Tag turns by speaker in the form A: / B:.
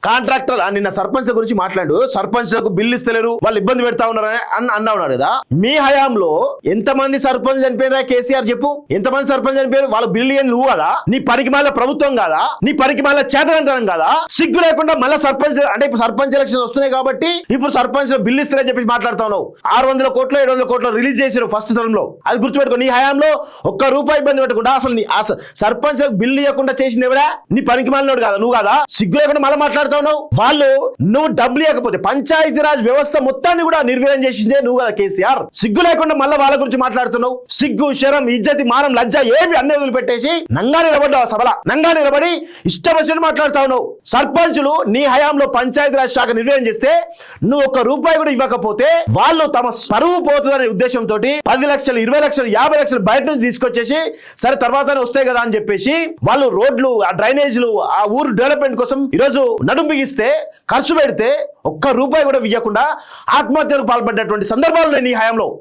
A: Contractor నిన్న సర్పంచ్ గురించి మాట్లాడు, సర్పంచ్లకు బిల్లు ఇస్తలేరు, వాళ్ళు ఇబ్బంది పెడతా ఉన్నారని అన్నా ఉన్నాడు కదా. మీ హయాంలో ఎంతమంది సర్పంచ్ చనిపోయినా కేసీఆర్ చెప్పు, ఎంతమంది సర్పంచ్ చనిపోయారు? వాళ్ళ బిల్లు ఏం నువ్వు కదా, నీ పనికి మాల ప్రభుత్వం కాదా, నీ పనికి మాల చేతనంతరం కాదా? సిగ్గు లేకుండా మళ్ళీ సర్పంచ్ అంటే ఇప్పుడు సర్పంచ్ ఎలక్షన్స్ వస్తున్నాయి కాబట్టి ఇప్పుడు సర్పంచ్ బిల్లు ఇస్తారని చెప్పి మాట్లాడుతా ఉన్నావు. 600 కోట్లు 700 కోట్లు రిలీజ్ చేశారు ఫస్ట్ టర్మ్ లో, అది గుర్తుపెట్టుకో. నీ హయాంలో ఒక్క రూపాయి ఇబ్బంది పెట్టకుండా అసలు నీ సర్పంచ్ బిల్లు ఇవ్వకుండా చేసింది ఎవడా? నీ పనికి మాలినోడు కాదా, నువ్వు కాదా? సిగ్గు లేకుండా మళ్ళీ మాట్లాడుతా ఉన్నావు. వాళ్ళు నువ్వు డబ్బులు ఇవ్వకపోతే పంచాయతీరాజ్ వ్యవస్థ మొత్తాన్ని కూడా నిర్వీర్యం చేసిందే నువ్వు కదా కేసీఆర్. సిగ్గు లేకుండా మళ్ళీ వాళ్ళ గురించి మాట్లాడుతున్నావు. సిగ్గు, శరం, ఇజ్జతి, మానం, లజ్జ ఏవి అన్ని వదిలిపెట్టేసి నంగా నిలబడ్డావు సభల. నంగా నిలబడి ఇష్టం వచ్చినట్టు మాట్లాడుతా ఉన్నావు. సర్పంచులు నీ హయాంలో పంచాయతీరాజ్ శాఖ నిర్వీర్యం చేస్తే నువ్వు ఒక్క రూపాయి కూడా ఇవ్వకపోతే వాళ్ళు తమ పరువు పోతుందనే ఉద్దేశంతో 10 లక్షలు 20 లక్షలు 50 లక్షలు బయట నుంచి తీసుకొచ్చేసి సరే తర్వాతనే వస్తాయి కదా అని చెప్పేసి వాళ్ళు రోడ్లు, ఆ డ్రైనేజీలు, ఆ ఊరు డెవలప్మెంట్ కోసం ఈరోజు నడుం బిగిస్తే ఖర్చు పెడితే ఒక్క రూపాయి కూడా ఇవ్వకుండా ఆత్మహత్యలకు పాల్పడ్డటువంటి సందర్భాలు నీ హయాంలో.